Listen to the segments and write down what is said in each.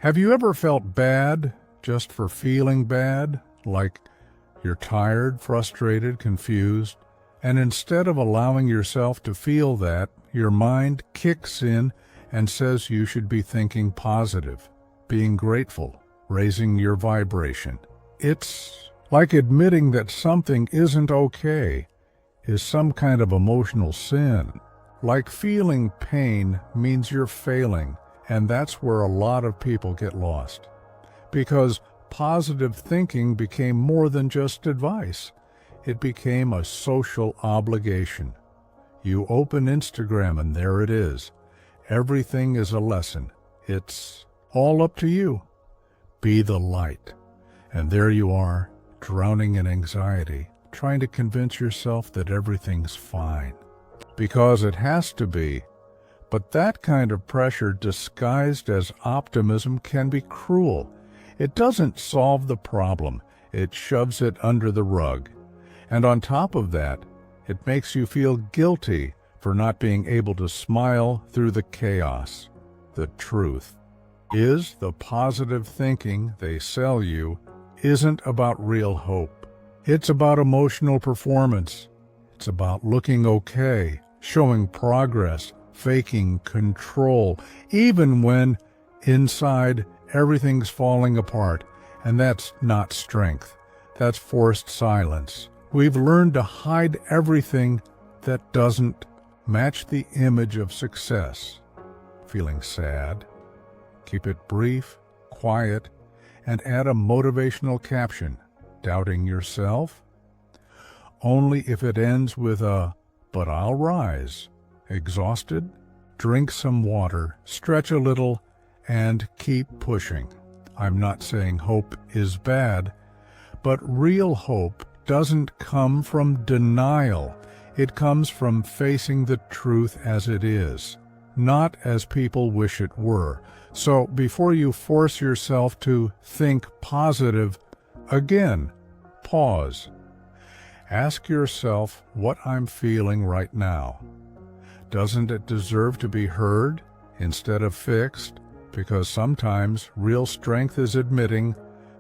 Have you ever felt bad just for feeling bad? Like you're tired, frustrated, confused, and instead of allowing yourself to feel that, your mind kicks in and says you should be thinking positive, being grateful, raising your vibration. It's like admitting that something isn't okay is some kind of emotional sin. Like feeling pain means you're failing, and that's where a lot of people get lost. Because positive thinking became more than just advice. It became a social obligation. You open Instagram and there it is. Everything is a lesson. It's all up to you. Be the light. And there you are, drowning in anxiety, trying to convince yourself that everything's fine. Because it has to be. But that kind of pressure disguised as optimism can be cruel. It doesn't solve the problem. It shoves it under the rug. And on top of that, it makes you feel guilty for not being able to smile through the chaos. The truth is the positive thinking they sell you isn't about real hope. It's about emotional performance. It's about looking okay, showing progress, faking control, even when inside everything's falling apart. And that's not strength. That's forced silence. We've learned to hide everything that doesn't match the image of success. Feeling sad? Keep it brief, quiet, and add a motivational caption. Doubting yourself? Only if it ends with a, "but I'll rise." Exhausted? Drink some water, stretch a little, and keep pushing. I'm not saying hope is bad, but real hope doesn't come from denial. It comes from facing the truth as it is, not as people wish it were. So before you force yourself to think positive, again, pause. Ask yourself what I'm feeling right now. Doesn't it deserve to be heard instead of fixed? Because sometimes real strength is admitting,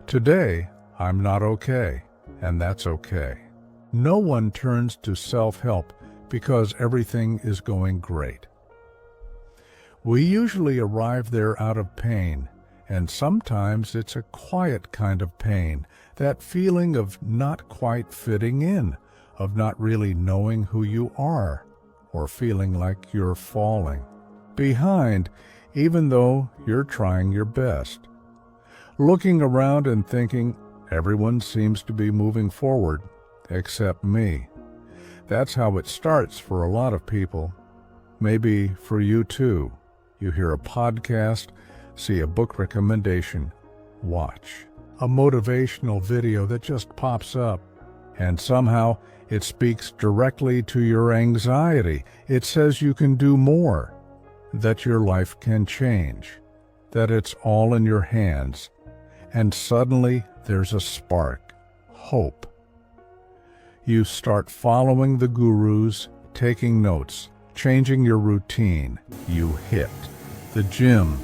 today I'm not okay, and that's okay. No one turns to self-help because everything is going great. We usually arrive there out of pain, and sometimes it's a quiet kind of pain, that feeling of not quite fitting in, of not really knowing who you are, or feeling like you're falling behind, even though you're trying your best. Looking around and thinking, everyone seems to be moving forward, except me. That's how it starts for a lot of people. Maybe for you too. You hear a podcast, see a book recommendation, watch a motivational video that just pops up, and somehow it speaks directly to your anxiety. It says you can do more, that your life can change, that it's all in your hands. And suddenly there's a spark, hope. You start following the gurus, taking notes, changing your routine. You hit the gym,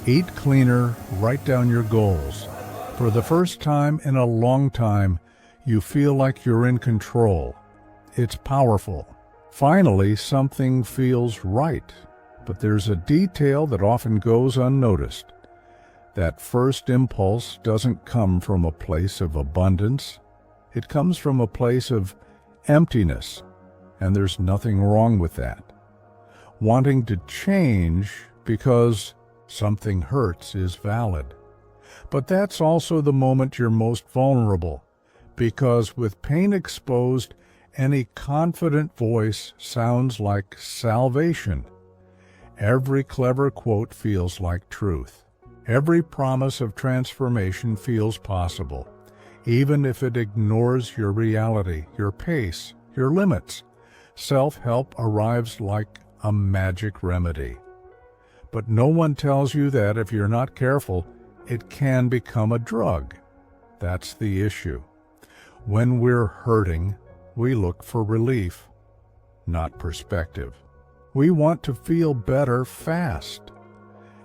eat cleaner, write down your goals. For the first time in a long time, you feel like you're in control. It's powerful. Finally, something feels right, but there's a detail that often goes unnoticed. That first impulse doesn't come from a place of abundance. It comes from a place of emptiness, and there's nothing wrong with that. Wanting to change because something hurts is valid. But that's also the moment you're most vulnerable, because with pain exposed, any confident voice sounds like salvation. Every clever quote feels like truth. Every promise of transformation feels possible, even if it ignores your reality, your pace, your limits. Self-help arrives like a magic remedy. But no one tells you that if you're not careful, it can become a drug. That's the issue. When we're hurting, we look for relief, not perspective. We want to feel better fast.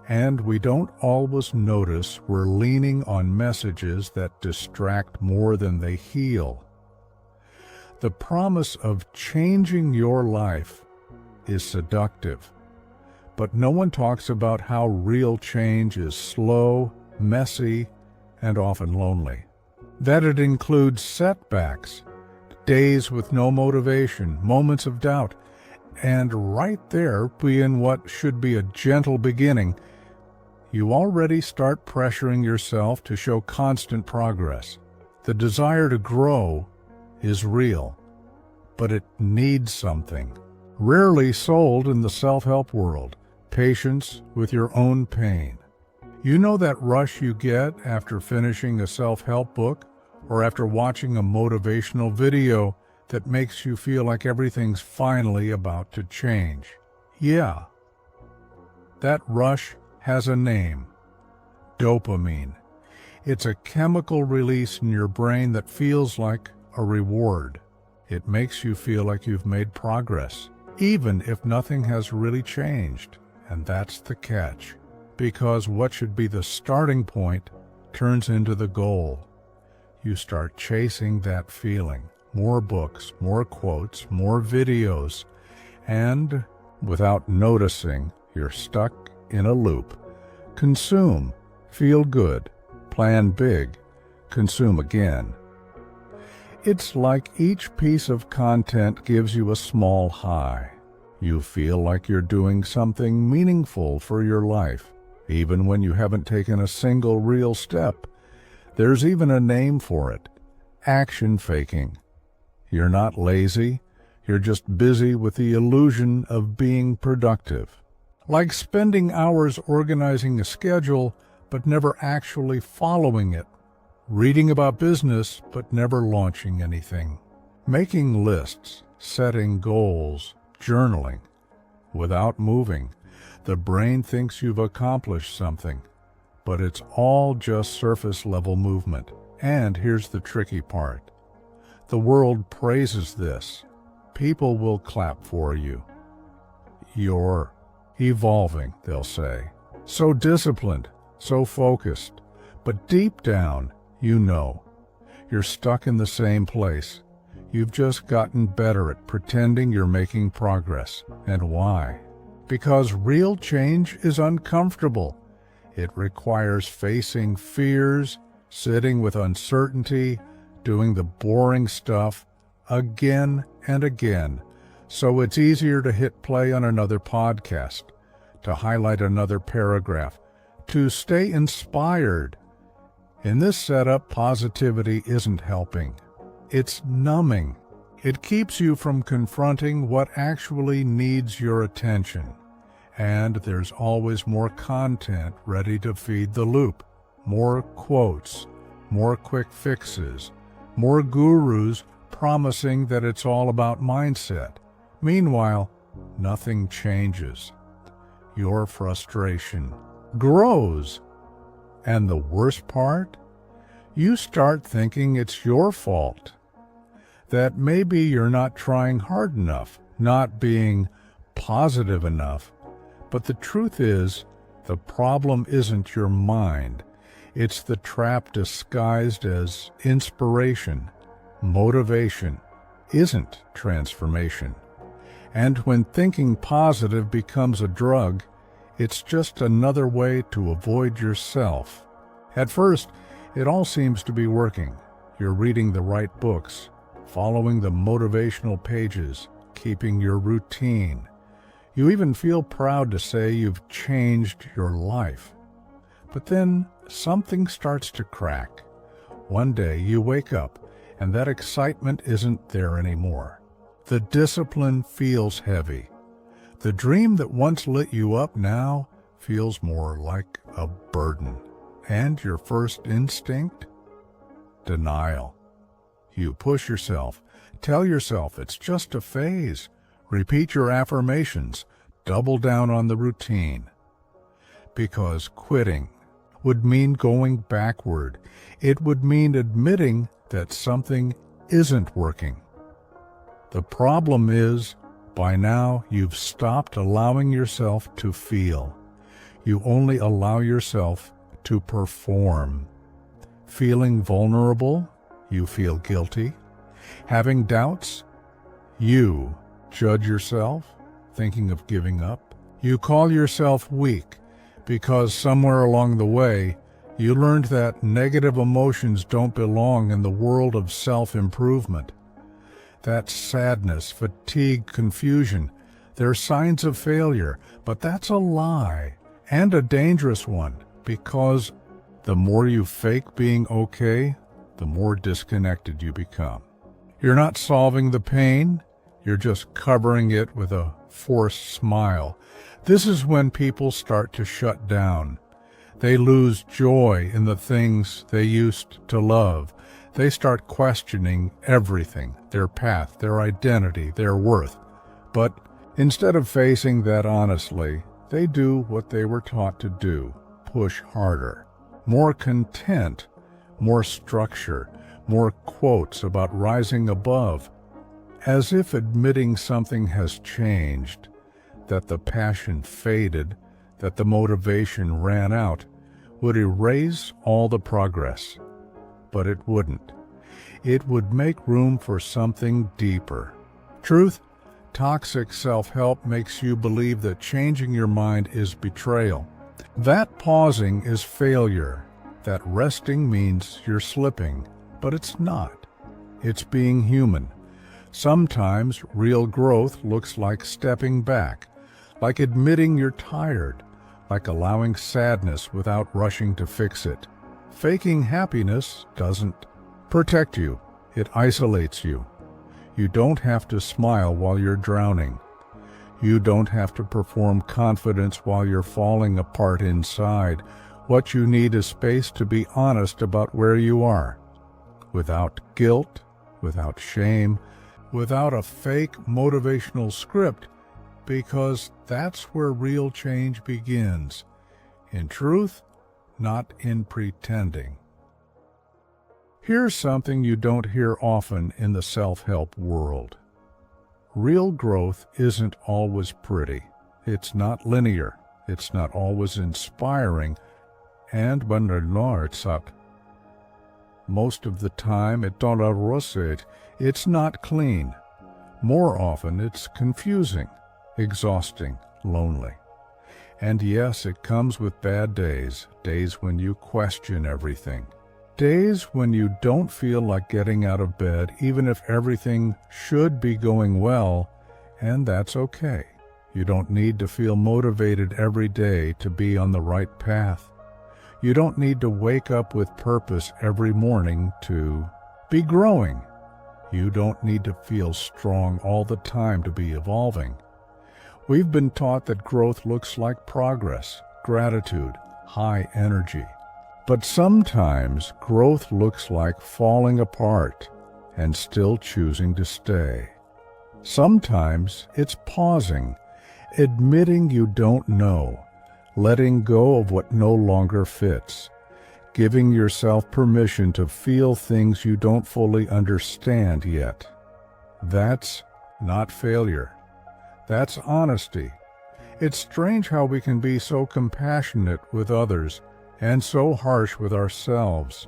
And we don't always notice we're leaning on messages that distract more than they heal. The promise of changing your life is seductive, but no one talks about how real change is slow, messy, and often lonely. That it includes setbacks, days with no motivation, moments of doubt, and right there, in what should be a gentle beginning, you already start pressuring yourself to show constant progress. The desire to grow is real, but it needs something. Rarely sold in the self-help world, patience with your own pain. You know that rush you get after finishing a self-help book or after watching a motivational video that makes you feel like everything's finally about to change. Yeah, that rush has a name: dopamine. It's a chemical release in your brain that feels like a reward. It makes you feel like you've made progress, even if nothing has really changed. And that's the catch, because what should be the starting point turns into the goal. You start chasing that feeling. More books, more quotes, more videos, and without noticing, you're stuck in a loop. Consume, feel good, plan big, consume again. It's like each piece of content gives you a small high. You feel like you're doing something meaningful for your life, even when you haven't taken a single real step. There's even a name for it: action faking. You're not lazy, you're just busy with the illusion of being productive. Like spending hours organizing a schedule, but never actually following it. Reading about business, but never launching anything. Making lists, setting goals, journaling. Without moving, the brain thinks you've accomplished something, but it's all just surface-level movement. And here's the tricky part. The world praises this. People will clap for you. You're evolving, they'll say. So disciplined, so focused. But deep down, you know, you're stuck in the same place. You've just gotten better at pretending you're making progress. And why? Because real change is uncomfortable. It requires facing fears, sitting with uncertainty, doing the boring stuff again and again. So it's easier to hit play on another podcast, to highlight another paragraph, to stay inspired. In this setup, positivity isn't helping. It's numbing. It keeps you from confronting what actually needs your attention. And there's always more content ready to feed the loop. More quotes, more quick fixes, more gurus promising that it's all about mindset. Meanwhile, nothing changes. Your frustration grows. And the worst part? You start thinking it's your fault. That maybe you're not trying hard enough, not being positive enough. But the truth is, the problem isn't your mind. It's the trap disguised as inspiration. Motivation isn't transformation. And when thinking positive becomes a drug, it's just another way to avoid yourself. At first, it all seems to be working. You're reading the right books, following the motivational pages, keeping your routine. You even feel proud to say you've changed your life. But then something starts to crack. One day you wake up and that excitement isn't there anymore. The discipline feels heavy. The dream that once lit you up now feels more like a burden. And your first instinct? Denial. You push yourself, tell yourself it's just a phase. Repeat your affirmations, double down on the routine. Because quitting would mean going backward. It would mean admitting that something isn't working. The problem is, by now you've stopped allowing yourself to feel. You only allow yourself to perform. Feeling vulnerable, you feel guilty. Having doubts, you judge yourself, thinking of giving up. You call yourself weak because somewhere along the way, you learned that negative emotions don't belong in the world of self-improvement. That's sadness, fatigue, confusion. They're signs of failure, but that's a lie, and a dangerous one, because the more you fake being okay, the more disconnected you become. You're not solving the pain, you're just covering it with a forced smile. This is when people start to shut down. They lose joy in the things they used to love. They start questioning everything, their path, their identity, their worth. But instead of facing that honestly, they do what they were taught to do, push harder. More content, more structure, more quotes about rising above, as if admitting something has changed, that the passion faded, that the motivation ran out, would erase all the progress. But it wouldn't. It would make room for something deeper. Truth, toxic self-help makes you believe that changing your mind is betrayal. That pausing is failure. That resting means you're slipping. But it's not. It's being human. Sometimes real growth looks like stepping back, like admitting you're tired, like allowing sadness without rushing to fix it. Faking happiness doesn't protect you. It isolates you. You don't have to smile while you're drowning. You don't have to perform confidence while you're falling apart inside. What you need is space to be honest about where you are, without guilt, without shame, without a fake motivational script, because that's where real change begins. In truth, not in pretending. Here's something you don't hear often in the self-help world. Real growth isn't always pretty. It's not linear. It's not always inspiring. And most of the time, it's not clean. More often, it's confusing, exhausting, lonely. And yes, it comes with bad days, days when you question everything, days when you don't feel like getting out of bed even if everything should be going well, and that's okay. You don't need to feel motivated every day to be on the right path. You don't need to wake up with purpose every morning to be growing. You don't need to feel strong all the time to be evolving. We've been taught that growth looks like progress, gratitude, high energy. But sometimes growth looks like falling apart and still choosing to stay. Sometimes it's pausing, admitting you don't know, letting go of what no longer fits, giving yourself permission to feel things you don't fully understand yet. That's not failure. That's honesty. It's strange how we can be so compassionate with others and so harsh with ourselves.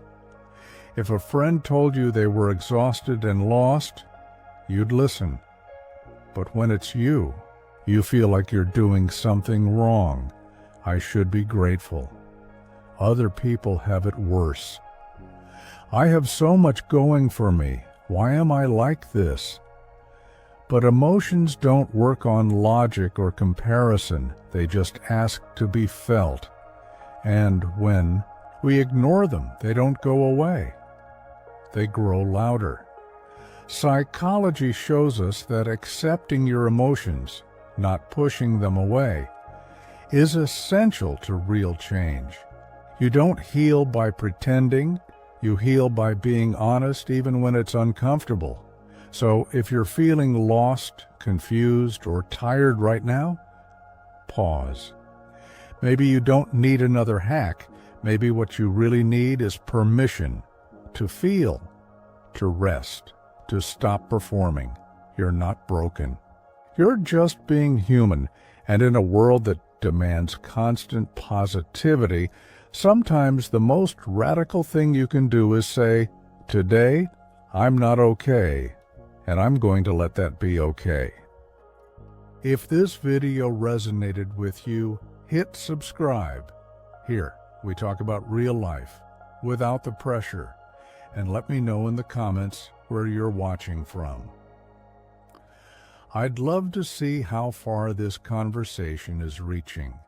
If a friend told you they were exhausted and lost, you'd listen. But when it's you feel like you're doing something wrong. I should be grateful. Other people have it worse. I have so much going for me. Why am I like this? But emotions don't work on logic or comparison. They just ask to be felt. And when we ignore them, they don't go away. They grow louder. Psychology shows us that accepting your emotions, not pushing them away, is essential to real change. You don't heal by pretending. You heal by being honest even when it's uncomfortable. So if you're feeling lost, confused, or tired right now, pause. Maybe you don't need another hack. Maybe what you really need is permission to feel, to rest, to stop performing. You're not broken. You're just being human, and in a world that demands constant positivity, sometimes the most radical thing you can do is say, "Today, I'm not okay, and I'm going to let that be okay." If this video resonated with you, hit subscribe. Here, we talk about real life, without the pressure, and let me know in the comments where you're watching from. I'd love to see how far this conversation is reaching.